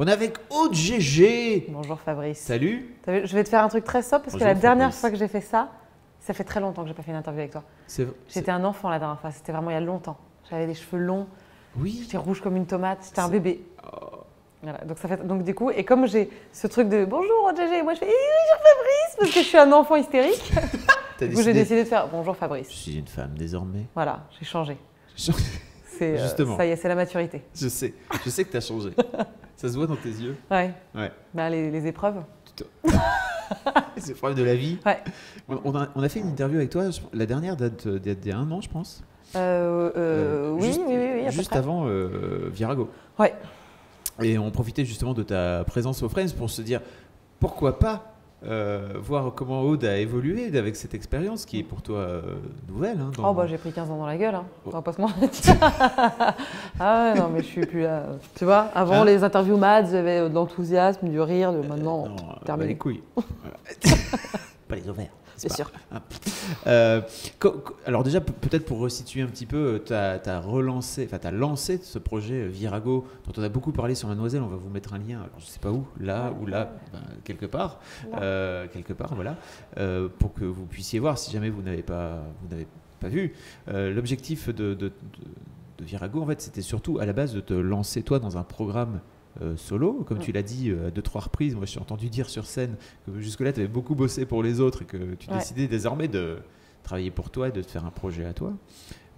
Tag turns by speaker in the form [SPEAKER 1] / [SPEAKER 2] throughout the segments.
[SPEAKER 1] On est avec Aude GG.
[SPEAKER 2] Bonjour Fabrice.
[SPEAKER 1] Salut.
[SPEAKER 2] Je vais te faire un truc très sobre parce
[SPEAKER 1] Bonjour,
[SPEAKER 2] que la dernière
[SPEAKER 1] Fabrice.
[SPEAKER 2] fois que j'ai fait ça, ça fait très longtemps que j'ai pas fait une interview avec toi. J'étais un enfant la dernière fois, c'était vraiment il y a longtemps. J'avais des cheveux longs,
[SPEAKER 1] Oui.
[SPEAKER 2] j'étais rouge comme une tomate, j'étais un bébé. Voilà, donc du coup, et comme j'ai ce truc de bonjour Aude GG, moi je fais bonjour Fabrice parce que je suis un enfant hystérique. Du coup j'ai décidé de faire bonjour Fabrice.
[SPEAKER 1] Je suis une femme désormais.
[SPEAKER 2] Voilà, j'ai changé.
[SPEAKER 1] Justement.
[SPEAKER 2] Ça y est, c'est la maturité.
[SPEAKER 1] Je sais que tu as changé. Ça se voit dans tes yeux.
[SPEAKER 2] Ouais.
[SPEAKER 1] Ouais.
[SPEAKER 2] Bah, les épreuves.
[SPEAKER 1] Les épreuves de la vie.
[SPEAKER 2] Ouais.
[SPEAKER 1] On a fait une interview avec toi, la dernière date d'il y a un an, je pense.
[SPEAKER 2] Oui, à peu
[SPEAKER 1] Juste
[SPEAKER 2] près.
[SPEAKER 1] avant Virago.
[SPEAKER 2] Ouais.
[SPEAKER 1] Et on profitait justement de ta présence au Friends pour se dire pourquoi pas voir comment Aude a évolué avec cette expérience qui est pour toi nouvelle. Hein,
[SPEAKER 2] Oh bah j'ai pris 15 ans dans la gueule, hein. On va pas se mentir. Ah ouais, non mais je suis plus là. Tu vois, avant les interviews Mads, j'avais de l'enthousiasme, du rire, terminé.
[SPEAKER 1] Bah, les couilles. Pas les ovaires.
[SPEAKER 2] C'est sûr.
[SPEAKER 1] Alors déjà, peut-être pour resituer un petit peu, tu as lancé ce projet Virago dont on a beaucoup parlé sur Mademoiselle. On va vous mettre un lien, alors je ne sais pas où, là ou là, quelque part, voilà, pour que vous puissiez voir si jamais vous n'avez pas vu. L'objectif de Virago, en fait, c'était surtout à la base de te lancer toi dans un programme solo, comme tu l'as dit à 2-3 reprises. Moi, je suis entendu dire sur scène que jusque-là, tu avais beaucoup bossé pour les autres et que tu décidais désormais de travailler pour toi et de te faire un projet à toi.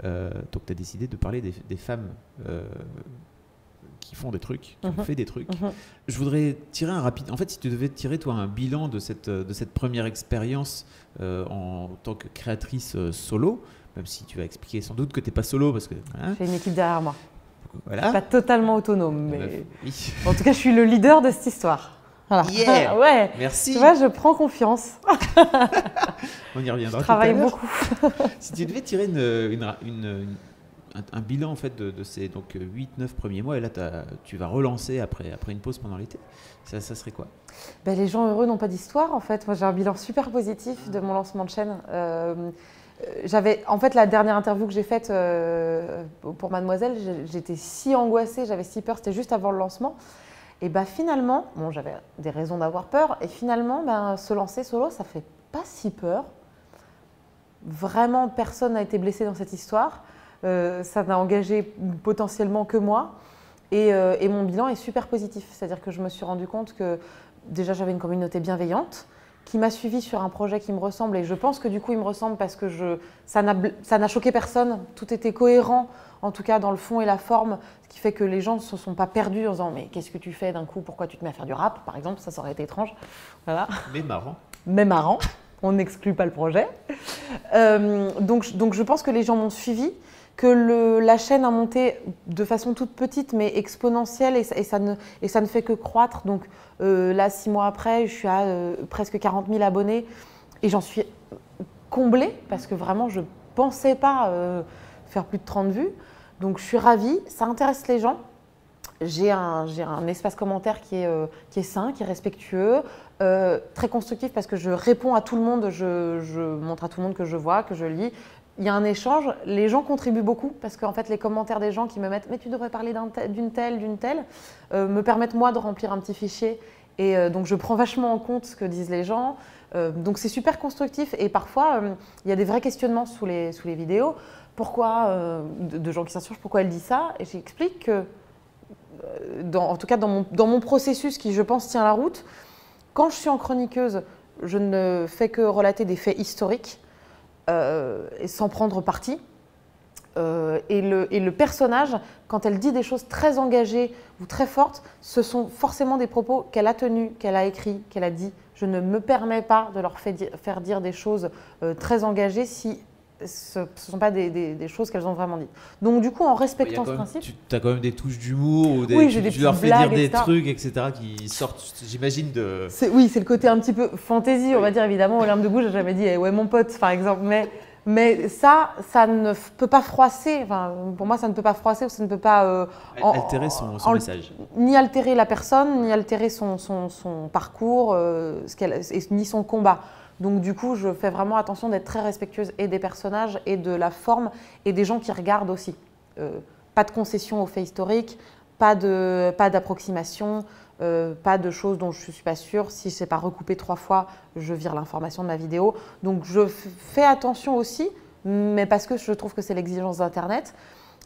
[SPEAKER 1] Donc, tu as décidé de parler des femmes qui font des trucs, qui ont fait des trucs. Je voudrais tirer un rapide... En fait, si tu devais tirer, toi, un bilan de cette première expérience en tant que créatrice solo, même si tu vas expliquer sans doute que tu n'es pas solo, parce que... Hein,
[SPEAKER 2] j'ai une équipe derrière moi.
[SPEAKER 1] Voilà.
[SPEAKER 2] Je suis pas totalement autonome, mais
[SPEAKER 1] Oui.
[SPEAKER 2] en tout cas, je suis le leader de cette histoire. Voilà.
[SPEAKER 1] Yeah.
[SPEAKER 2] Ouais.
[SPEAKER 1] Merci.
[SPEAKER 2] Tu vois, je prends confiance.
[SPEAKER 1] On y reviendra.
[SPEAKER 2] Je travaille
[SPEAKER 1] tout à l'heure.
[SPEAKER 2] beaucoup.
[SPEAKER 1] Si tu devais tirer un bilan en fait de ces 8-9 premiers mois, et là tu vas relancer après une pause pendant l'été, ça serait quoi?
[SPEAKER 2] Ben, les gens heureux n'ont pas d'histoire en fait. Moi, j'ai un bilan super positif de mon lancement de chaîne. En fait, la dernière interview que j'ai faite pour Mademoiselle, j'étais si angoissée, j'avais si peur, c'était juste avant le lancement. Et bah finalement, bon, j'avais des raisons d'avoir peur, et finalement, se lancer solo, ça fait pas si peur. Vraiment, personne n'a été blessé dans cette histoire. Ça n'a engagé potentiellement que moi. Et mon bilan est super positif. C'est-à-dire que je me suis rendu compte que déjà, j'avais une communauté bienveillante qui m'a suivi sur un projet qui me ressemble, et je pense que du coup il me ressemble parce que ça n'a choqué personne, tout était cohérent en tout cas dans le fond et la forme, ce qui fait que les gens ne se sont pas perdus en disant mais qu'est-ce que tu fais d'un coup, pourquoi tu te mets à faire du rap par exemple, ça aurait été étrange, voilà. Mais marrant, on n'exclut pas le projet. Donc je pense que les gens m'ont suivi, que la chaîne a monté de façon toute petite mais exponentielle, et ça ne fait que croître. Donc là, 6 mois après, je suis à presque 40 000 abonnés et j'en suis comblée parce que vraiment, je ne pensais pas faire plus de 30 vues. Donc je suis ravie, ça intéresse les gens. J'ai un espace commentaire qui est sain, qui est respectueux, très constructif parce que je réponds à tout le monde, je montre à tout le monde que je vois, que je lis. Il y a un échange, les gens contribuent beaucoup parce qu'en fait les commentaires des gens qui me mettent « mais tu devrais parler d'une telle, me permettent moi de remplir un petit fichier, et donc je prends vachement en compte ce que disent les gens. Donc c'est super constructif, et parfois il y a des vrais questionnements sous les vidéos. Pourquoi, de gens qui s'insurgent, pourquoi elle dit ça? Et j'explique que, en tout cas dans mon processus qui je pense tient la route, quand je suis en chroniqueuse, je ne fais que relater des faits historiques, et sans prendre parti. Et le personnage, quand elle dit des choses très engagées ou très fortes, ce sont forcément des propos qu'elle a tenus, qu'elle a écrits, qu'elle a dit. Je ne me permets pas de leur faire dire des choses très engagées si ce ne sont pas des choses qu'elles ont vraiment dites. Donc du coup, en respectant ce principe…
[SPEAKER 1] Tu as quand même des touches d'humour, ou tu leur fais dire des trucs, etc. qui sortent, j'imagine, de…
[SPEAKER 2] Oui, c'est le côté un petit peu fantaisie, on va dire, évidemment. Olympe de Gouges, j'ai jamais dit « ouais, mon pote », par exemple. Mais ça ne peut pas froisser, enfin, pour moi, ça ne peut pas froisser, ou ça ne peut pas…
[SPEAKER 1] altérer son message.
[SPEAKER 2] Ni altérer la personne, ni altérer son parcours, ni son combat. Donc du coup, je fais vraiment attention d'être très respectueuse et des personnages et de la forme et des gens qui regardent aussi. Pas de concession aux faits historiques, pas d'approximation, pas de choses dont je ne suis pas sûre. Si je n'ai pas recoupé 3 fois, je vire l'information de ma vidéo. Donc je fais attention aussi, mais parce que je trouve que c'est l'exigence d'Internet,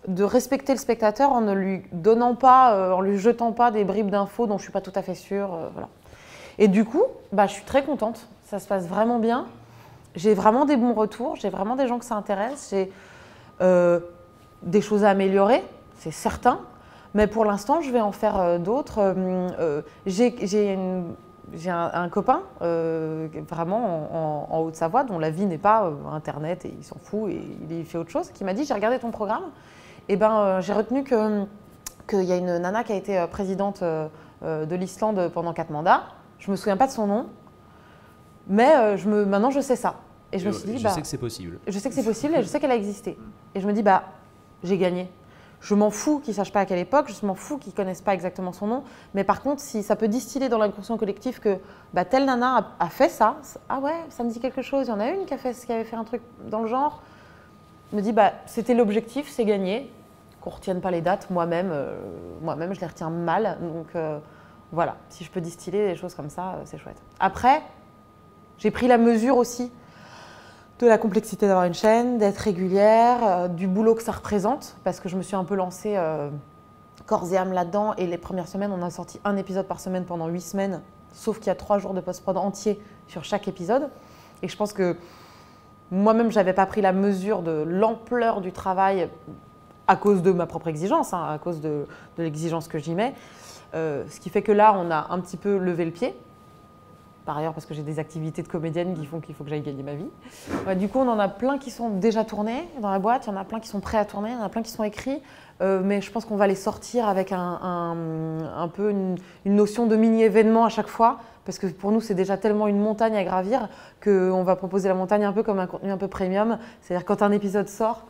[SPEAKER 2] de respecter le spectateur en ne lui donnant pas, en lui jetant pas des bribes d'infos dont je ne suis pas tout à fait sûre. Voilà. Et du coup, je suis très contente. Ça se passe vraiment bien. J'ai vraiment des bons retours. J'ai vraiment des gens que ça intéresse. J'ai des choses à améliorer, c'est certain. Mais pour l'instant, je vais en faire d'autres. J'ai un copain, vraiment en Haute-Savoie, dont la vie n'est pas Internet et il s'en fout et il fait autre chose, qui m'a dit, j'ai regardé ton programme, et j'ai retenu qu'il y a une nana qui a été présidente de l'Islande pendant 4 mandats. Je ne me souviens pas de son nom, mais maintenant je sais ça. Et je me suis dit,
[SPEAKER 1] je sais que c'est possible.
[SPEAKER 2] Je sais que c'est possible et je sais qu'elle a existé. Et je me dis, j'ai gagné. Je m'en fous qu'ils ne sachent pas à quelle époque, je m'en fous qu'ils ne connaissent pas exactement son nom. Mais par contre, si ça peut distiller dans l'inconscient collectif que telle nana a fait ça, ah ouais, ça me dit quelque chose. Il y en a une qui avait fait un truc dans le genre. Je me dis, c'était l'objectif, c'est gagné. Qu'on ne retienne pas les dates, moi-même, je les retiens mal. Donc voilà, si je peux distiller des choses comme ça, c'est chouette. Après, j'ai pris la mesure aussi de la complexité d'avoir une chaîne, d'être régulière, du boulot que ça représente, parce que je me suis un peu lancée corps et âme là-dedans, et les premières semaines, on a sorti un épisode par semaine pendant 8 semaines, sauf qu'il y a 3 jours de post-prod entier sur chaque épisode. Et je pense que moi-même, je n'avais pas pris la mesure de l'ampleur du travail à cause de ma propre exigence, à cause de l'exigence que j'y mets. Ce qui fait que là, on a un petit peu levé le pied. Par ailleurs, parce que j'ai des activités de comédienne qui font qu'il faut que j'aille gagner ma vie. Du coup, on en a plein qui sont déjà tournés dans la boîte, il y en a plein qui sont prêts à tourner, il y en a plein qui sont écrits. Mais je pense qu'on va les sortir avec un peu une notion de mini-événement à chaque fois. Parce que pour nous, c'est déjà tellement une montagne à gravir qu'on va proposer la montagne un peu comme un contenu un peu premium. C'est-à-dire quand un épisode sort,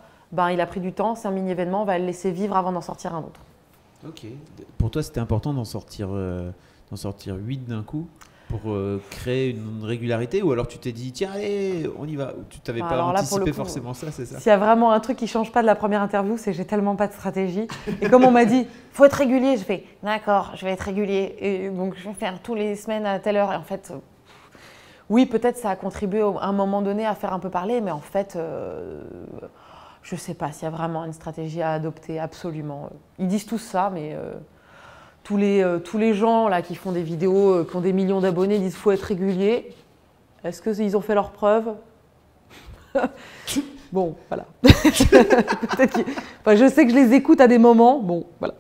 [SPEAKER 2] il a pris du temps, c'est un mini-événement, on va le laisser vivre avant d'en sortir un autre.
[SPEAKER 1] Ok. Pour toi, c'était important d'en sortir 8 d'un coup pour créer une régularité, ou alors tu t'es dit tiens allez on y va, ou tu t'avais pas anticipé forcément ça, c'est ça?
[SPEAKER 2] S'il y a vraiment un truc qui change pas de la première interview, c'est que j'ai tellement pas de stratégie. Et comme on m'a dit faut être régulier, je fais d'accord, je vais être régulier et donc je vais faire tous les semaines à telle heure. Et en fait oui, peut-être ça a contribué à un moment donné à faire un peu parler, mais en fait je sais pas s'il y a vraiment une stratégie à adopter absolument. Ils disent tous ça, mais tous les gens là, qui font des vidéos, qui ont des millions d'abonnés, disent qu'il faut être régulier. Est-ce qu'ils ont fait leurs preuves? Bon, voilà. Je sais que je les écoute à des moments. Bon, voilà.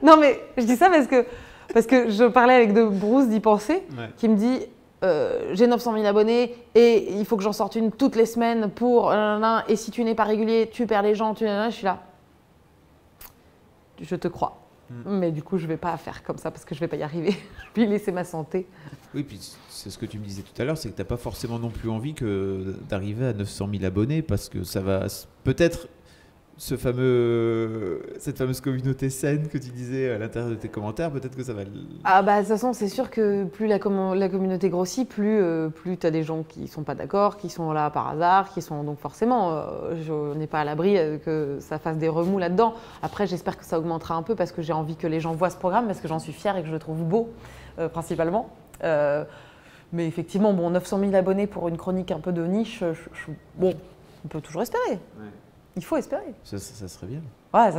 [SPEAKER 2] Non, mais je dis ça parce que je parlais avec Bruce d'y penser, qui me dit j'ai 900 000 abonnés et il faut que j'en sorte une toutes les semaines pour... Et si tu n'es pas régulier, tu perds les gens. Je suis là. Je te crois. Mais du coup, je ne vais pas faire comme ça parce que je ne vais pas y arriver. Je vais laisser ma santé.
[SPEAKER 1] Oui, puis c'est ce que tu me disais tout à l'heure, c'est que tu n'as pas forcément non plus envie d'arriver à 900 000 abonnés parce que ça va peut-être cette fameuse communauté saine que tu disais à l'intérieur de tes commentaires, peut-être que ça va...
[SPEAKER 2] Ah bah de toute façon, c'est sûr que plus la communauté grossit, plus tu as des gens qui ne sont pas d'accord, qui sont là par hasard, donc forcément, je n'ai pas à l'abri que ça fasse des remous là-dedans. Après, j'espère que ça augmentera un peu parce que j'ai envie que les gens voient ce programme, parce que j'en suis fière et que je le trouve beau, principalement. Mais effectivement, 900 000 abonnés pour une chronique un peu de niche, on peut toujours espérer. Ouais. Il faut espérer.
[SPEAKER 1] Ça serait bien.
[SPEAKER 2] Ouais,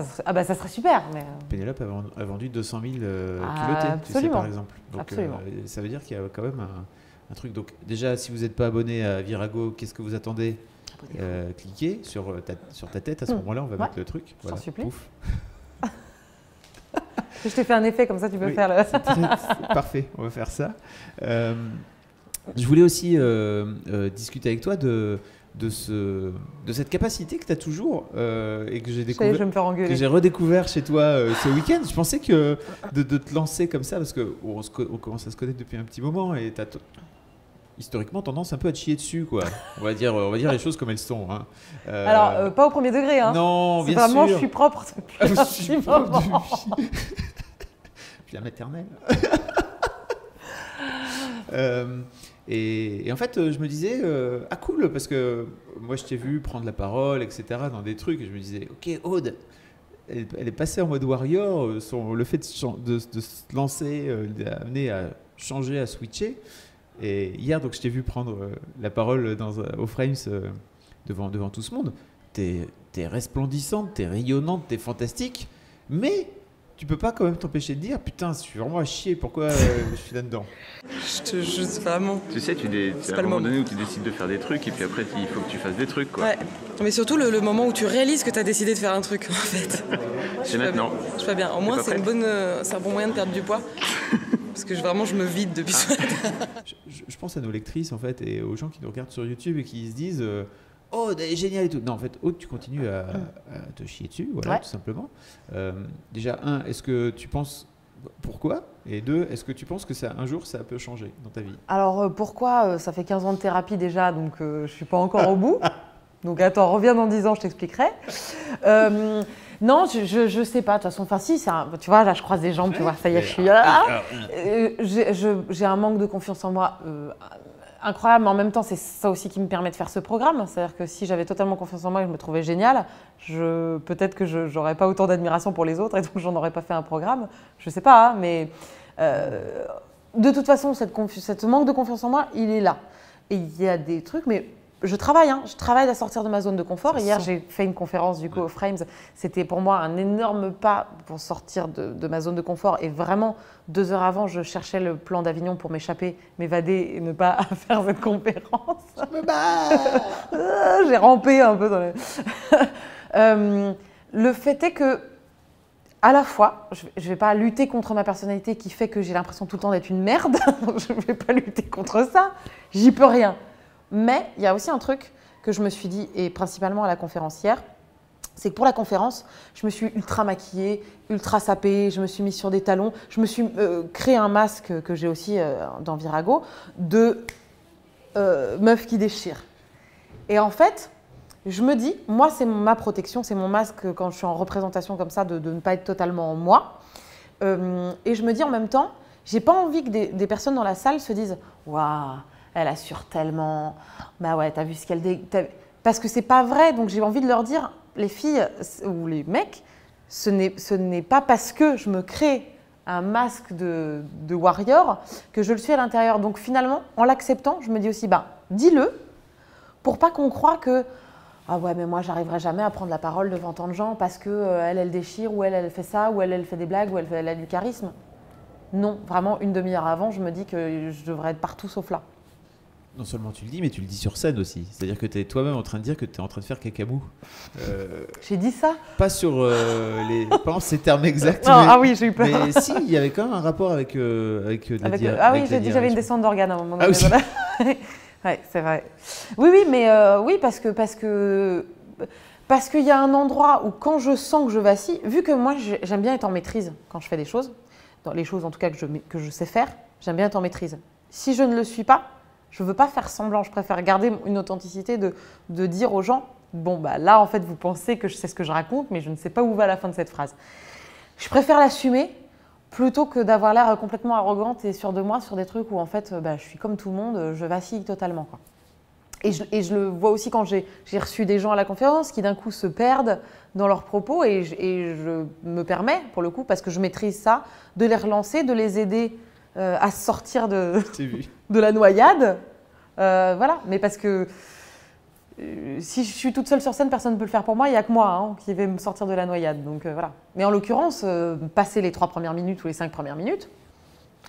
[SPEAKER 2] ça serait super. Mais...
[SPEAKER 1] Pénélope a vendu 200 000 culottés, tu sais, par exemple. Donc,
[SPEAKER 2] absolument.
[SPEAKER 1] Ça veut dire qu'il y a quand même un truc. Donc déjà, si vous n'êtes pas abonné à Virago, qu'est-ce que vous attendez? Cliquez sur ta tête, à ce moment-là, on va mettre le truc.
[SPEAKER 2] Voilà. J'en supplie.
[SPEAKER 1] Pouf.
[SPEAKER 2] Je t'ai fait un effet, comme ça tu peux faire le...
[SPEAKER 1] C'est parfait, on va faire ça. Je voulais aussi discuter avec toi de cette capacité que tu as toujours et que j'ai redécouvert chez toi ce week-end. Je pensais que de te lancer comme ça, parce qu'on commence à se connaître depuis un petit moment et tu as historiquement tendance un peu à te chier dessus, quoi. On va dire les choses comme elles sont. Hein.
[SPEAKER 2] Alors, pas au premier degré. Hein.
[SPEAKER 1] Non, bien
[SPEAKER 2] vraiment,
[SPEAKER 1] sûr.
[SPEAKER 2] Je suis propre depuis un petit moment.
[SPEAKER 1] Puis la maternelle. Et en fait, je me disais, cool, parce que moi, je t'ai vu prendre la parole, etc., dans des trucs, et je me disais, ok, Aude, elle est passée en mode warrior. Le fait de se lancer l'a amené à changer, à switcher. Et hier, donc, je t'ai vu prendre la parole au Frames devant tout ce monde. T'es resplendissante, t'es rayonnante, t'es fantastique, mais tu peux pas quand même t'empêcher de dire putain, je suis vraiment à chier, pourquoi je suis là-dedans.
[SPEAKER 3] Je te jure, vraiment.
[SPEAKER 4] Tu sais, à un moment donné où tu décides de faire des trucs et puis après il faut que tu fasses des trucs, quoi.
[SPEAKER 3] Ouais, mais surtout le moment où tu réalises que tu as décidé de faire un truc, en fait.
[SPEAKER 4] C'est maintenant.
[SPEAKER 3] Je suis pas bien. Au moins, c'est un bon moyen de perdre du poids. Parce que vraiment, je me vide depuis ce matin.
[SPEAKER 1] Je pense à nos lectrices, en fait, et aux gens qui nous regardent sur YouTube et qui se disent oh, génial et tout. Non, en fait, tu continues à te chier dessus, voilà, tout simplement. Déjà, est-ce que tu penses pourquoi? Et 2, est-ce que tu penses que un jour, ça peut changer dans ta vie?
[SPEAKER 2] Alors, pourquoi? Ça fait 15 ans de thérapie déjà, donc je ne suis pas encore au bout. Donc, attends, reviens dans 10 ans, je t'expliquerai. Non, je sais pas. De toute façon, enfin, si, tu vois, là, je croise des jambes, tu vois, ça y est, je suis là. J'ai un manque de confiance en moi incroyable, mais en même temps, c'est ça aussi qui me permet de faire ce programme. C'est-à-dire que si j'avais totalement confiance en moi et que je me trouvais géniale, peut-être que je n'aurais pas autant d'admiration pour les autres et donc j'en aurais pas fait un programme. Je sais pas, hein, mais de toute façon, cette manque de confiance en moi, il est là. Et il y a des trucs, mais je travaille à sortir de ma zone de confort. Hier, j'ai fait une conférence du coup au Frames. C'était pour moi un énorme pas pour sortir de ma zone de confort. Et vraiment, 2 heures avant, je cherchais le plan d'Avignon pour m'échapper, m'évader et ne pas faire cette conférence. Je me bats. J'ai rampé un peu dans le fait est que, à la fois, je ne vais pas lutter contre ma personnalité qui fait que j'ai l'impression tout le temps d'être une merde. Je ne vais pas lutter contre ça. J'y peux rien. Mais il y a aussi un truc que je me suis dit, et principalement à la conférence hier, c'est que pour la conférence, je me suis ultra maquillée, ultra sapée, je me suis mise sur des talons, je me suis créé un masque que j'ai aussi dans Virago, de meuf qui déchire. Et en fait, je me dis, moi c'est ma protection, c'est mon masque quand je suis en représentation comme ça, de ne pas être totalement moi. Et je me dis en même temps, j'ai pas envie que des personnes dans la salle se disent « Waouh, elle assure tellement, bah ouais, t'as vu ce qu'elle parce que c'est pas vrai, donc j'ai envie de leur dire, les filles ou les mecs, ce n'est pas parce que je me crée un masque de warrior que je le suis à l'intérieur. Donc finalement, en l'acceptant, je me dis aussi, bah, dis-le, pour pas qu'on croie que ah ouais, mais moi, j'arriverai jamais à prendre la parole devant tant de gens parce que elle déchire, ou elle fait ça, ou elle fait des blagues, ou elle a du charisme. Non, vraiment, une demi-heure avant, je me dis que je devrais être partout sauf là.
[SPEAKER 1] Non seulement tu le dis, mais tu le dis sur scène aussi. C'est-à-dire que tu es toi-même en train de dire que tu es en train de faire cacamou.
[SPEAKER 2] J'ai dit ça?
[SPEAKER 1] Pas sur pas ces termes exacts.
[SPEAKER 2] Non, ah oui, j'ai eu peur.
[SPEAKER 1] Mais si, il y avait quand même un rapport avec
[SPEAKER 2] ah oui, j'ai dit j'avais une descente d'organes à un moment donné.
[SPEAKER 1] Ah oui.
[SPEAKER 2] Voilà. Ouais, c'est vrai. Oui, mais oui, parce que qu'il y a un endroit où quand je sens que je vacille, vu que moi j'aime bien être en maîtrise quand je fais des choses, dans les choses en tout cas que je sais faire, j'aime bien être en maîtrise. Si je ne le suis pas, je ne veux pas faire semblant, je préfère garder une authenticité de dire aux gens, bon bah là en fait vous pensez que je sais ce que je raconte, mais je ne sais pas où va la fin de cette phrase. Je préfère l'assumer plutôt que d'avoir l'air complètement arrogante et sûre de moi sur des trucs où en fait je suis comme tout le monde, je vacille totalement, quoi. Et je le vois aussi quand j'ai reçu des gens à la conférence qui d'un coup se perdent dans leurs propos et je me permets, pour le coup, parce que je maîtrise ça, de les relancer, de les aider à sortir de la noyade. Voilà, mais parce que si je suis toute seule sur scène, personne ne peut le faire pour moi, il n'y a que moi qui vais me sortir de la noyade. Donc voilà. Mais en l'occurrence, passer les 3 premières minutes ou les 5 premières minutes,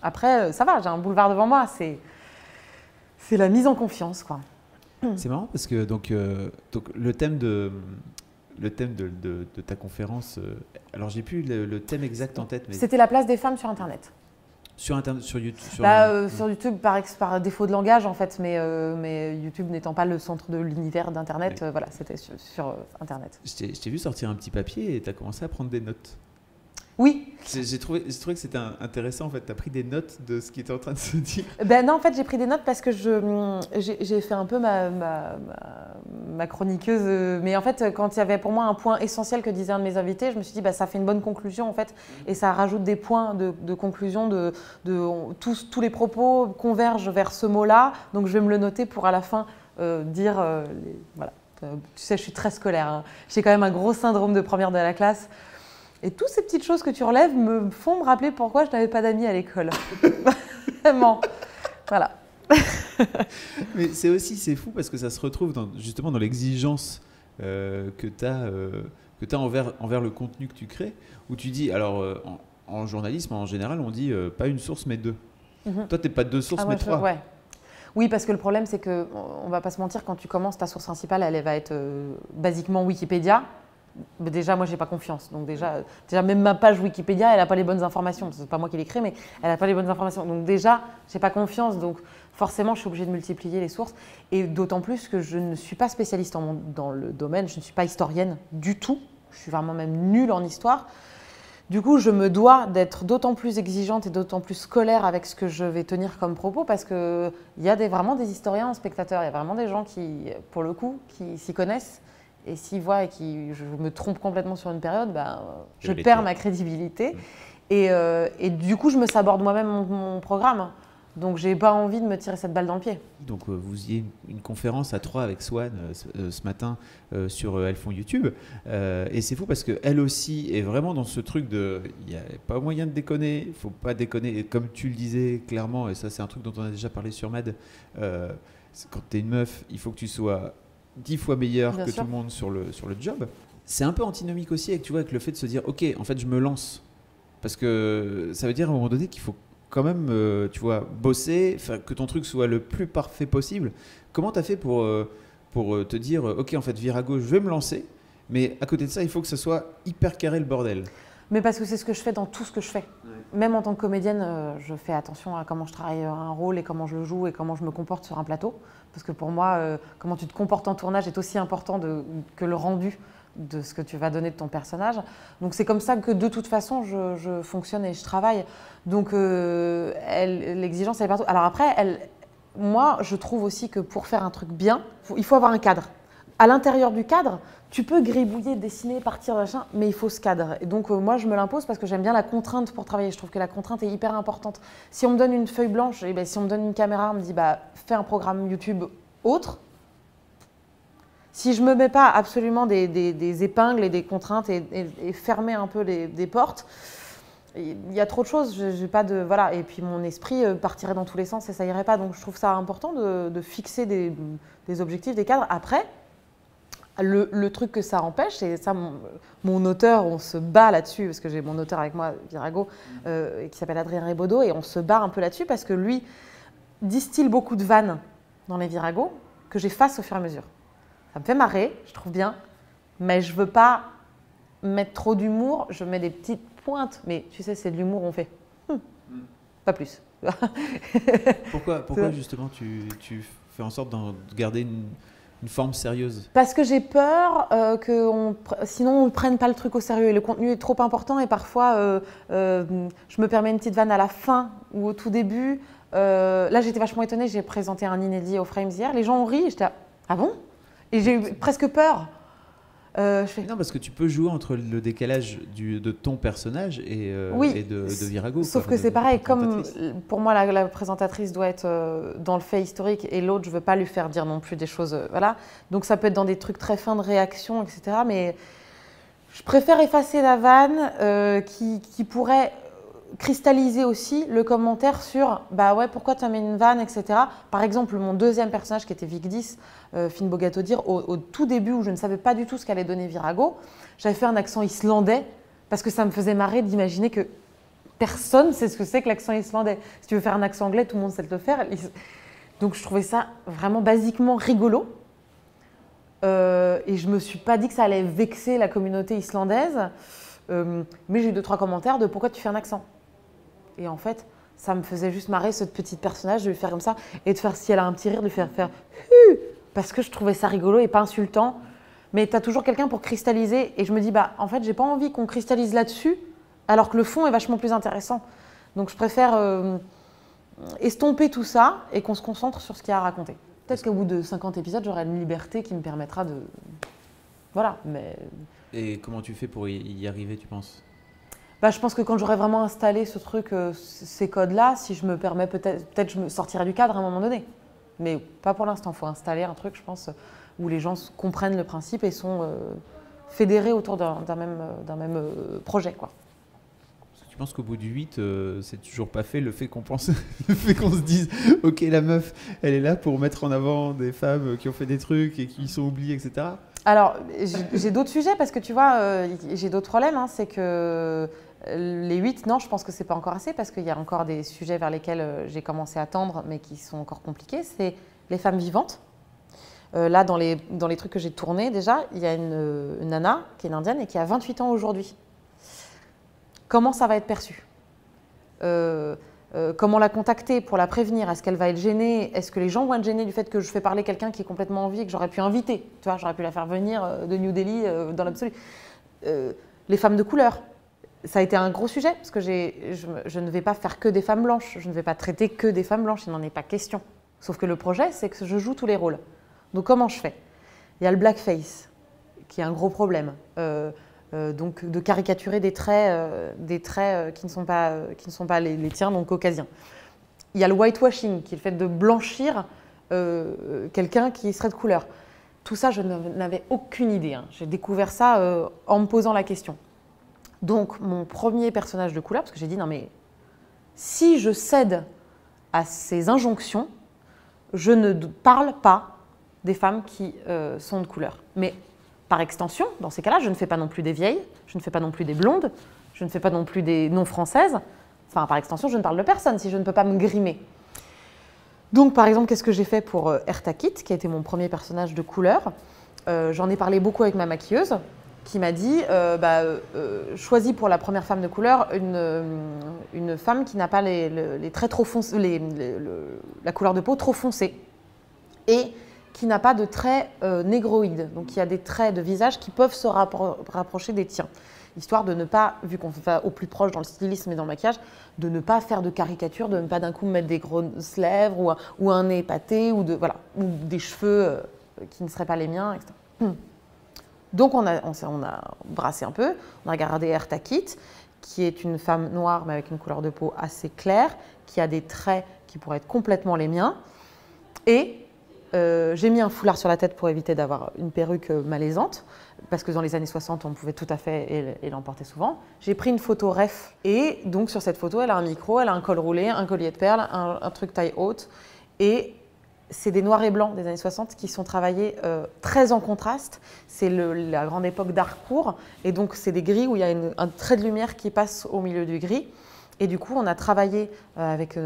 [SPEAKER 2] après, ça va, j'ai un boulevard devant moi. C'est la mise en confiance, quoi.
[SPEAKER 1] C'est marrant parce que donc le thème de ta conférence, alors j'ai plus le thème exact en tête, mais
[SPEAKER 2] c'était la place des femmes sur Internet.
[SPEAKER 1] Sur Internet, sur YouTube.
[SPEAKER 2] Sur YouTube par défaut de langage en fait, mais YouTube n'étant pas le centre de l'univers d'Internet, oui. Voilà, c'était sur Internet.
[SPEAKER 1] Je t'ai vu sortir un petit papier et tu as commencé à prendre des notes.
[SPEAKER 2] Oui.
[SPEAKER 1] J'ai trouvé que c'était intéressant en fait. Tu as pris des notes de ce qui était en train de se dire.
[SPEAKER 2] Ben non, en fait, j'ai pris des notes parce que j'ai fait un peu ma chroniqueuse. Mais en fait, quand il y avait pour moi un point essentiel que disait un de mes invités, je me suis dit, ça fait une bonne conclusion en fait. Et ça rajoute des points de conclusion. Tous les propos convergent vers ce mot-là. Donc, je vais me le noter pour à la fin dire. Voilà. Tu sais, je suis très scolaire. Hein. J'ai quand même un gros syndrome de première de la classe. Et toutes ces petites choses que tu relèves me font me rappeler pourquoi je n'avais pas d'amis à l'école. Vraiment. Voilà.
[SPEAKER 1] Mais c'est fou parce que ça se retrouve justement dans l'exigence que tu as envers le contenu que tu crées, où tu dis, alors en journalisme en général on dit pas une source mais 2. Toi t'es pas 2 sources mais 3.
[SPEAKER 2] Ouais. Oui, parce que le problème c'est que, on va pas se mentir, quand tu commences, ta source principale elle va être basiquement Wikipédia. Mais déjà, moi, j'ai pas confiance. Donc déjà, même ma page Wikipédia, elle n'a pas les bonnes informations. C'est pas moi qui l'ai créée, mais elle n'a pas les bonnes informations. Donc déjà, j'ai pas confiance. Donc forcément, je suis obligée de multiplier les sources. Et d'autant plus que je ne suis pas spécialiste dans le domaine. Je ne suis pas historienne du tout. Je suis vraiment même nulle en histoire. Du coup, je me dois d'être d'autant plus exigeante et d'autant plus scolaire avec ce que je vais tenir comme propos, parce qu'il y a vraiment des historiens en spectateurs. Il y a vraiment des gens qui, pour le coup, qui s'y connaissent. Et s'ils voient et que je me trompe complètement sur une période, je perds ma crédibilité. Et du coup, je me saborde moi-même mon programme. Donc, je n'ai pas envie de me tirer cette balle dans le pied. Donc,
[SPEAKER 1] vous y avez une conférence à 3 avec Swan ce matin sur Elles font YouTube. Et c'est fou parce qu'elle aussi est vraiment dans ce truc de il n'y a pas moyen de déconner, il ne faut pas déconner. Et comme tu le disais clairement, et ça, c'est un truc dont on a déjà parlé sur Mad, quand tu es une meuf, il faut que tu sois 10 fois meilleur que tout le monde sur le job. C'est un peu antinomique aussi avec le fait de se dire ok, en fait je me lance, parce que ça veut dire à un moment donné qu'il faut quand même bosser, que ton truc soit le plus parfait possible. Comment tu as fait pour te dire ok, en fait Virago, je vais me lancer, mais à côté de ça il faut que ça soit hyper carré le bordel? Mais parce que c'est ce que je fais dans tout ce que je fais. Ouais. Même en tant que comédienne, je fais attention à comment je travaille un rôle et comment je le joue et comment je me comporte sur un plateau. Parce que pour moi, comment tu te comportes en tournage est aussi important que le rendu de ce que tu vas donner de ton personnage. Donc c'est comme ça que de toute façon, je fonctionne et je travaille. Donc l'exigence, elle est partout. Alors après, moi, je trouve aussi que pour faire un truc bien, il faut avoir un cadre. À l'intérieur du cadre, tu peux gribouiller, dessiner, partir, machin, mais il faut ce cadre. Et donc, moi, je me l'impose parce que j'aime bien la contrainte pour travailler. Je trouve que la contrainte est hyper importante. Si on me donne une feuille blanche, et si on me donne une caméra, on me dit fais un programme YouTube autre. Si je ne me mets pas absolument des épingles et des contraintes et fermer un peu des portes, il y a trop de choses. J'ai pas de, voilà. Et puis, mon esprit partirait dans tous les sens et ça irait pas. Donc, je trouve ça important de fixer des objectifs, des cadres. Après, le truc que ça empêche, c'est ça, mon auteur, on se bat là-dessus, parce que j'ai mon auteur avec moi, Virago, qui s'appelle Adrien Rebaudot, et on se bat un peu là-dessus parce que lui distille beaucoup de vannes dans les Virago que j'efface au fur et à mesure. Ça me fait marrer, je trouve bien, mais je veux pas mettre trop d'humour, je mets des petites pointes, mais tu sais, c'est de l'humour, on fait pas plus. Pourquoi justement tu fais en sorte de garder une forme sérieuse? Parce que j'ai peur sinon on ne prenne pas le truc au sérieux et le contenu est trop important et parfois je me permets une petite vanne à la fin ou au tout début. Là j'étais vachement étonnée, j'ai présenté un inédit au Frames hier, les gens ont ri et j'étais ah bon? Et j'ai eu presque peur. Non, parce que tu peux jouer entre le décalage de ton personnage et de Virago. Sauf que c'est pareil, comme pour moi la présentatrice doit être dans le fait historique et l'autre, je ne veux pas lui faire dire non plus des choses. Voilà. Donc ça peut être dans des trucs très fins de réaction, etc. Mais je préfère effacer la vanne qui pourrait cristalliser aussi le commentaire sur ouais, pourquoi tu as mis une vanne, etc. Par exemple, mon deuxième personnage qui était Vic 10, Finn Bogatodir, au tout début où je ne savais pas du tout ce qu'allait donner Virago, j'avais fait un accent islandais parce que ça me faisait marrer d'imaginer que personne ne sait ce que c'est que l'accent islandais. Si tu veux faire un accent anglais, tout le monde sait le faire. Donc je trouvais ça vraiment basiquement rigolo. Et je ne me suis pas dit que ça allait vexer la communauté islandaise. Mais j'ai eu 2-3 commentaires de pourquoi tu fais un accent. Et en fait, ça me faisait juste marrer ce petit personnage de lui faire comme ça et de faire, si elle a un petit rire, de lui faire parce que je trouvais ça rigolo et pas insultant. Mais tu as toujours quelqu'un pour cristalliser et je me dis en fait, j'ai pas envie qu'on cristallise là-dessus alors que le fond est vachement plus intéressant. Donc je préfère estomper tout ça et qu'on se concentre sur ce qu'il y a à raconter. Peut-être qu'au bout de 50 épisodes, j'aurai une liberté qui me permettra de... Voilà, mais... Et comment tu fais pour y arriver, tu penses? Je pense que quand j'aurai vraiment installé ce truc, ces codes-là, si je me permets, peut-être je me sortirai du cadre à un moment donné. Mais pas pour l'instant. Il faut installer un truc, je pense, où les gens comprennent le principe et sont
[SPEAKER 2] fédérés autour d'un même projet, quoi.
[SPEAKER 1] Tu penses qu'au bout du 8, c'est toujours pas fait le fait qu'on pense, le fait qu'on se dise ok, la meuf, elle est là pour mettre en avant des femmes qui ont fait des trucs et qui sont oubliées, etc.
[SPEAKER 2] Alors, j'ai d'autres sujets parce que tu vois, j'ai d'autres problèmes. Hein, c'est que les 8, non, je pense que c'est pas encore assez parce qu'il y a encore des sujets vers lesquels j'ai commencé à tendre mais qui sont encore compliqués. C'est les femmes vivantes. Là, dans les trucs que j'ai tournés déjà, il y a une nana qui est une indienne et qui a 28 ans aujourd'hui. Comment ça va être perçu? Comment la contacter pour la prévenir? Est-ce qu'elle va être gênée? Est-ce que les gens vont être gênés du fait que je fais parler quelqu'un qui est complètement en vie et que j'aurais pu inviter? Tu vois, j'aurais pu la faire venir de New Delhi dans l'absolu. Les femmes de couleur, ça a été un gros sujet parce que je ne vais pas faire que des femmes blanches. Je ne vais pas traiter que des femmes blanches, il n'en est pas question. Sauf que le projet, c'est que je joue tous les rôles. Donc comment je fais? Il y a le blackface, qui est un gros problème. Donc de caricaturer des traits qui ne sont pas les tiens, donc caucasiens. Il y a le whitewashing, qui est le fait de blanchir quelqu'un qui serait de couleur. Tout ça, je n'avais aucune idée. Hein. J'ai découvert ça en me posant la question. Donc mon premier personnage de couleur, parce que j'ai dit non mais si je cède à ces injonctions, je ne parle pas des femmes qui sont de couleur. Mais par extension, dans ces cas-là, je ne fais pas non plus des vieilles, je ne fais pas non plus des blondes, je ne fais pas non plus des non-françaises. Enfin, par extension, je ne parle de personne si je ne peux pas me grimer. Donc, par exemple, qu'est-ce que j'ai fait pour Ertakit, qui a été mon premier personnage de couleur? J'en ai parlé beaucoup avec ma maquilleuse, qui m'a dit choisis pour la première femme de couleur une femme qui n'a pas les traits trop foncés, la couleur de peau trop foncée. Et qui n'a pas de traits négroïdes, donc il y a des traits de visage qui peuvent se rapprocher des tiens, histoire de ne pas, vu qu'on va au plus proche dans le stylisme et dans le maquillage, de ne pas faire de caricature, de ne pas d'un coup mettre des grosses lèvres ou un nez épaté ou des cheveux qui ne seraient pas les miens, etc. Donc on a brassé un peu, on a regardé Ertakit, qui est une femme noire mais avec une couleur de peau assez claire, qui a des traits qui pourraient être complètement les miens, et j'ai mis un foulard sur la tête pour éviter d'avoir une perruque malaisante, parce que dans les années 60, on pouvait tout à fait et l'emporter souvent. J'ai pris une photo ref, et donc sur cette photo, elle a un micro, elle a un col roulé, un collier de perles, un truc taille haute, et c'est des noirs et blancs des années 60 qui sont travaillés très en contraste. C'est la grande époque d'Harcourt, et donc c'est des gris où il y a un trait de lumière qui passe au milieu du gris. Et du coup, on a travaillé avec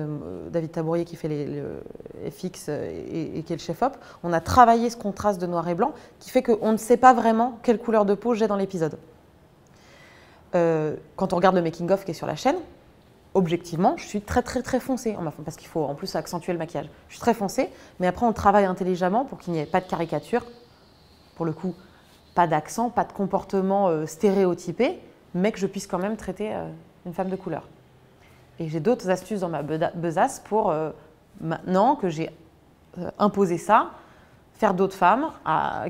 [SPEAKER 2] David Tabourier qui fait les FX et qui est le chef-op. On a travaillé ce contraste de noir et blanc qui fait qu'on ne sait pas vraiment quelle couleur de peau j'ai dans l'épisode. Quand on regarde le making-of qui est sur la chaîne, objectivement, je suis très très très foncée. Parce qu'il faut en plus accentuer le maquillage. Je suis très foncée, mais après on travaille intelligemment pour qu'il n'y ait pas de caricature. Pour le coup, pas d'accent, pas de comportement stéréotypé, mais que je puisse quand même traiter une femme de couleur. Et j'ai d'autres astuces dans ma besace pour, maintenant que j'ai imposé ça, faire d'autres femmes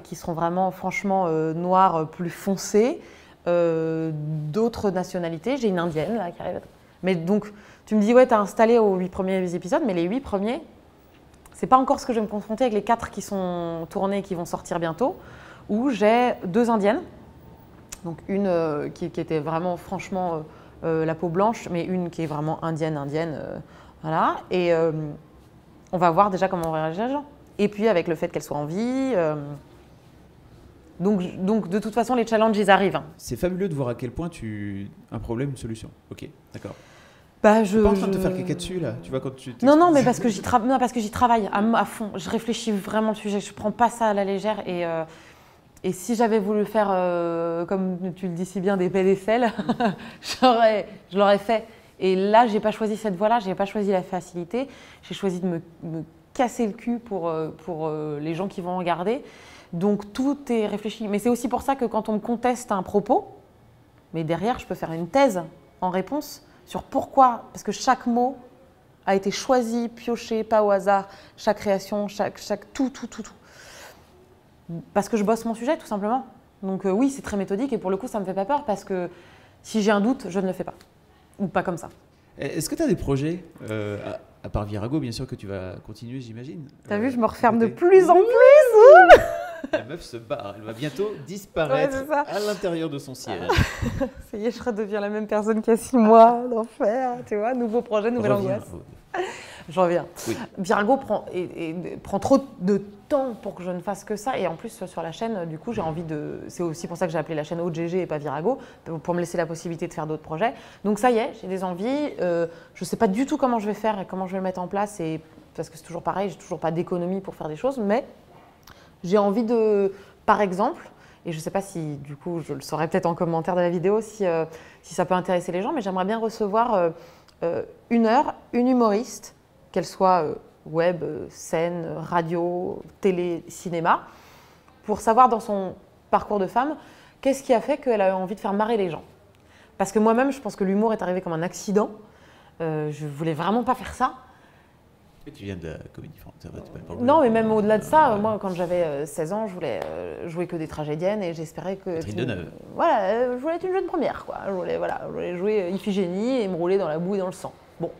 [SPEAKER 2] qui seront vraiment franchement noires, plus foncées, d'autres nationalités. J'ai une indienne là qui arrive. Mais donc, tu me dis, ouais, tu as installé aux 8 premiers épisodes, mais les 8 premiers, c'est pas encore ce que je vais me confronter avec les 4 qui sont tournés et qui vont sortir bientôt, où j'ai 2 indiennes, donc une qui était vraiment franchement la peau blanche, mais une qui est vraiment indienne, voilà. Et on va voir déjà comment on va réagir les gens. Et puis avec le fait qu'elle soit en vie. Donc de toute façon, les challenges, ils arrivent. Hein.
[SPEAKER 1] C'est fabuleux de voir à quel point un problème, une solution. Ok, d'accord.
[SPEAKER 2] Bah,
[SPEAKER 1] je suis pas en train de te faire caca dessus là, tu vois quand tu.
[SPEAKER 2] Non, mais parce que j'y travaille à fond. Je réfléchis vraiment le sujet. Je prends pas ça à la légère et si j'avais voulu faire, comme tu le dis si bien, des PDCL, je l'aurais fait. Et là, j'ai pas choisi cette voie-là, j'ai pas choisi la facilité. J'ai choisi de me casser le cul pour les gens qui vont regarder. Donc tout est réfléchi. Mais c'est aussi pour ça que quand on me conteste un propos, mais derrière, je peux faire une thèse en réponse sur pourquoi. Parce que chaque mot a été choisi, pioché, pas au hasard. Chaque création, tout. Parce que je bosse mon sujet, tout simplement. Donc oui, c'est très méthodique et pour le coup, ça ne me fait pas peur parce que si j'ai un doute, je ne le fais pas. Ou pas comme ça.
[SPEAKER 1] Est-ce que tu as des projets, à part Virago, bien sûr, que tu vas continuer, j'imagine?
[SPEAKER 2] T'as vu, je me referme de plus en plus.
[SPEAKER 1] La meuf se barre, elle va bientôt disparaître à l'intérieur de son siège.
[SPEAKER 2] Ça y est, je redeviens la même personne qu'il y a 6 mois, l'enfer, tu vois, nouveau projet, nouvelle angoisse. Je reviens. Oui. Virago prend trop de temps pour que je ne fasse que ça. Et en plus, sur la chaîne, du coup, j'ai envie de... C'est aussi pour ça que j'ai appelé la chaîne OGG et pas Virago, pour me laisser la possibilité de faire d'autres projets. Donc ça y est, j'ai des envies. Je ne sais pas du tout comment je vais faire et comment je vais le mettre en place. Parce que c'est toujours pareil, j'ai toujours pas d'économie pour faire des choses. Mais j'ai envie de, par exemple, et je ne sais pas si, du coup, je le saurai peut-être en commentaire de la vidéo, si ça peut intéresser les gens, mais j'aimerais bien recevoir 1 heure, une humoriste, qu'elle soit web, scène, radio, télé, cinéma, pour savoir dans son parcours de femme, qu'est-ce qui a fait qu'elle a eu envie de faire marrer les gens. Parce que moi-même, je pense que l'humour est arrivé comme un accident. Je ne voulais vraiment pas faire ça.
[SPEAKER 1] Et tu viens de la comédie française,
[SPEAKER 2] non, mais même au-delà de ça, moi, quand j'avais 16 ans, je voulais jouer que des tragédiennes et j'espérais que...
[SPEAKER 1] Catherine Deneuve.
[SPEAKER 2] Voilà, je voulais être une jeune première, quoi. Je voulais jouer Iphigénie et me rouler dans la boue et dans le sang. Bon.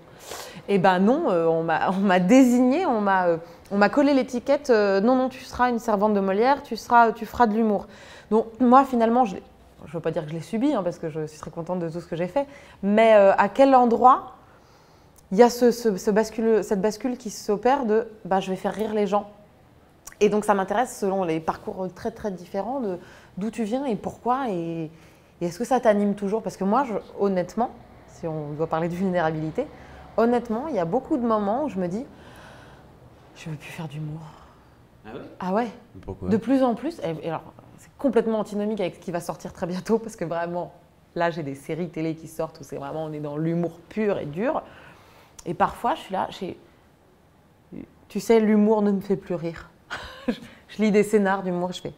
[SPEAKER 2] Eh ben non, on m'a désignée, on m'a collé l'étiquette non, tu seras une servante de Molière, tu feras de l'humour. Donc moi, finalement, je ne veux pas dire que je l'ai subi, hein, parce que je suis très contente de tout ce que j'ai fait, mais à quel endroit il y a cette bascule qui s'opère de je vais faire rire les gens. Et donc ça m'intéresse selon les parcours très très différents d'où tu viens et pourquoi, et est-ce que ça t'anime toujours? Parce que moi, honnêtement, si on doit parler de vulnérabilité, honnêtement, il y a beaucoup de moments où je me dis je ne veux plus faire d'humour.
[SPEAKER 1] Ah ouais?
[SPEAKER 2] Ah ouais.
[SPEAKER 1] Pourquoi?
[SPEAKER 2] De plus en plus, et alors c'est complètement antinomique avec ce qui va sortir très bientôt, parce que vraiment, là j'ai des séries télé qui sortent où c'est vraiment, on est dans l'humour pur et dur. Et parfois, je suis là, tu sais, l'humour ne me fait plus rire. Je lis des scénars d'humour, je fais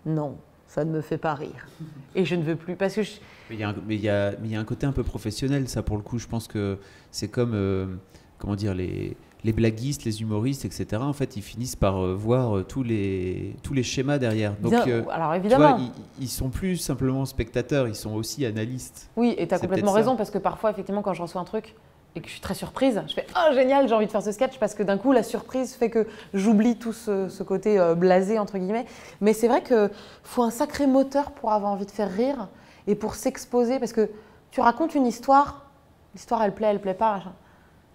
[SPEAKER 2] non, ça ne me fait pas rire. Et je ne veux plus, parce que
[SPEAKER 1] Mais il y a un côté un peu professionnel, ça, pour le coup. Je pense que c'est comme, comment dire, les blaguistes, les humoristes, etc. En fait, ils finissent par voir tous les schémas derrière. Donc,
[SPEAKER 2] alors évidemment,
[SPEAKER 1] tu vois, ils sont plus simplement spectateurs, ils sont aussi analystes.
[SPEAKER 2] Oui, et tu as complètement raison, parce que parfois, effectivement, quand je reçois un truc et que je suis très surprise, je fais « Oh, génial, j'ai envie de faire ce sketch », parce que d'un coup, la surprise fait que j'oublie tout ce côté blasé, entre guillemets. Mais c'est vrai qu'il faut un sacré moteur pour avoir envie de faire rire et pour s'exposer, parce que tu racontes une histoire, l'histoire, elle plaît pas, machin.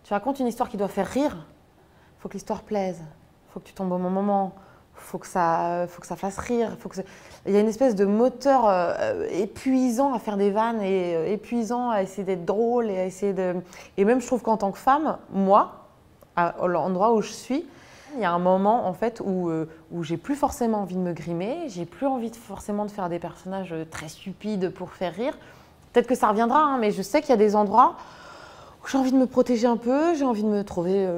[SPEAKER 2] Tu racontes une histoire qui doit faire rire, il faut que l'histoire plaise, il faut que tu tombes au bon moment, il faut que ça fasse rire. Il y a une espèce de moteur épuisant à faire des vannes et épuisant à essayer d'être drôle et à essayer de... Et même, je trouve qu'en tant que femme, moi, à l'endroit où je suis, il y a un moment en fait où j'ai plus forcément envie de me grimer, j'ai plus envie forcément de faire des personnages très stupides pour faire rire. Peut-être que ça reviendra, hein, mais je sais qu'il y a des endroits où j'ai envie de me protéger un peu, j'ai envie de me trouver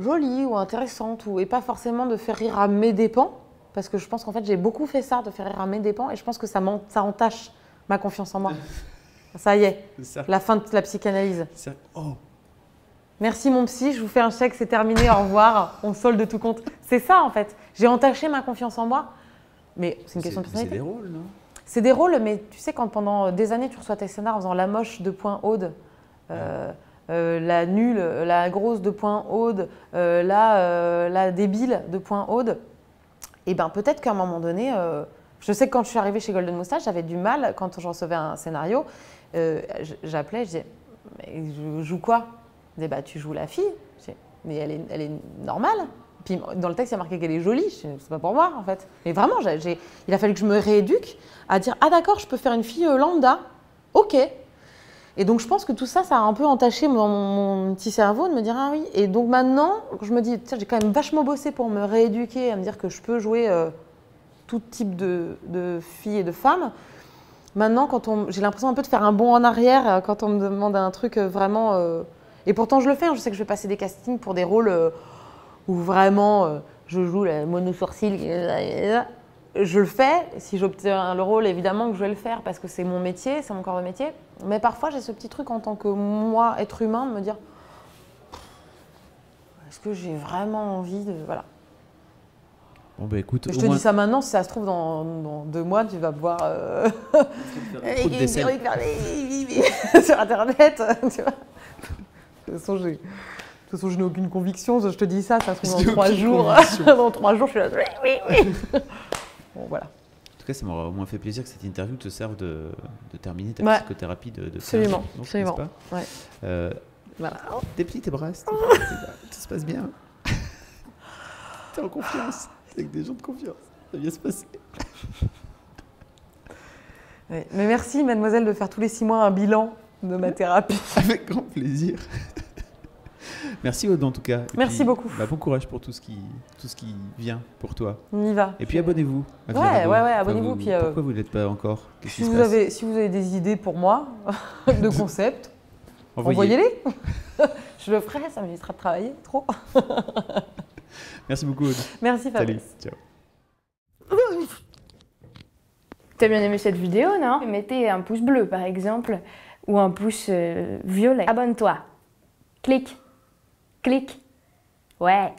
[SPEAKER 2] jolie ou intéressante, et pas forcément de faire rire à mes dépens, parce que je pense qu'en fait j'ai beaucoup fait ça, de faire rire à mes dépens, et je pense que ça entache ma confiance en moi. Ça y est, la fin de la psychanalyse.
[SPEAKER 1] Oh.
[SPEAKER 2] Merci mon psy, je vous fais un chèque, c'est terminé, au revoir, on solde tout compte. C'est ça en fait, j'ai entaché ma confiance en moi, mais c'est une question de personnalité.
[SPEAKER 1] C'est des rôles, non?
[SPEAKER 2] C'est des rôles, mais tu sais, quand pendant des années tu reçois tes scénars en faisant la moche de point Aude, la nulle, la grosse de point Aude, la débile de point Aude, et bien peut-être qu'à un moment donné, je sais que quand je suis arrivée chez Golden Moustache, j'avais du mal, quand je recevais un scénario, j'appelais, je disais, mais je joue quoi? Je disais, tu joues la fille. Je disais, mais elle est normale. Puis dans le texte, il y a marqué qu'elle est jolie. Je dis, c'est pas pour moi en fait. Mais vraiment, il a fallu que je me rééduque à dire, ah d'accord, je peux faire une fille lambda, ok. Et donc, je pense que tout ça, ça a un peu entaché mon petit cerveau de me dire, ah oui. Et donc maintenant, je me dis, tiens, j'ai quand même vachement bossé pour me rééduquer, à me dire que je peux jouer tout type de filles et de femmes. Maintenant, j'ai l'impression un peu de faire un bond en arrière quand on me demande un truc vraiment... Et pourtant, je le fais. Hein, je sais que je vais passer des castings pour des rôles où vraiment je joue la mono-sourcil. Je le fais. Si j'obtiens le rôle, évidemment que je vais le faire parce que c'est mon métier, c'est mon corps de métier. Mais parfois, j'ai ce petit truc en tant que moi, être humain, de me dire est-ce que j'ai vraiment envie de... Voilà.
[SPEAKER 1] Bon, bah écoute,
[SPEAKER 2] je te dis ça maintenant, si ça se trouve, dans 2 mois, tu vas voir sur Internet. Tu vois. De toute façon, toute façon, je n'ai aucune conviction. Je te dis ça se trouve
[SPEAKER 1] J'ai
[SPEAKER 2] dans 3
[SPEAKER 1] aucune
[SPEAKER 2] jours.
[SPEAKER 1] conviction.
[SPEAKER 2] Dans 3 jours, je suis là. Oui. Bon, voilà.
[SPEAKER 1] En tout cas, ça m'aurait au moins fait plaisir que cette interview te serve de terminer ta
[SPEAKER 2] Ouais.
[SPEAKER 1] psychothérapie de
[SPEAKER 2] Absolument,
[SPEAKER 1] 15 jours,
[SPEAKER 2] absolument.
[SPEAKER 1] n'est-ce pas
[SPEAKER 2] Ouais. Voilà.
[SPEAKER 1] Tes tes bras, tout se passe bien. T'es en confiance, t'es avec des gens de confiance, ça va bien se passer.
[SPEAKER 2] Ouais. Mais merci, mademoiselle, de faire tous les 6 mois un bilan de ma thérapie.
[SPEAKER 1] Avec grand plaisir. Merci Aude en tout cas. Et
[SPEAKER 2] Merci beaucoup.
[SPEAKER 1] Bon courage pour tout ce qui vient pour toi.
[SPEAKER 2] On y va.
[SPEAKER 1] Et puis abonnez-vous. à
[SPEAKER 2] Ouais,
[SPEAKER 1] Virago.
[SPEAKER 2] ouais, abonnez-vous, puis,
[SPEAKER 1] Pourquoi vous ne l'êtes pas encore? Qu'est-ce
[SPEAKER 2] Si
[SPEAKER 1] qui se
[SPEAKER 2] vous,
[SPEAKER 1] passe
[SPEAKER 2] avez des idées pour moi, de concepts,
[SPEAKER 1] Envoyez.
[SPEAKER 2] envoyez-les. Je le ferai, ça m'évitera de travailler trop.
[SPEAKER 1] Merci beaucoup Aude.
[SPEAKER 2] Merci
[SPEAKER 1] Salut.
[SPEAKER 2] Fabrice.
[SPEAKER 1] Ciao.
[SPEAKER 5] T'as bien aimé cette vidéo, non? Mettez un pouce bleu, par exemple, ou un pouce violet. Abonne-toi. Clique. Clique. Ouais.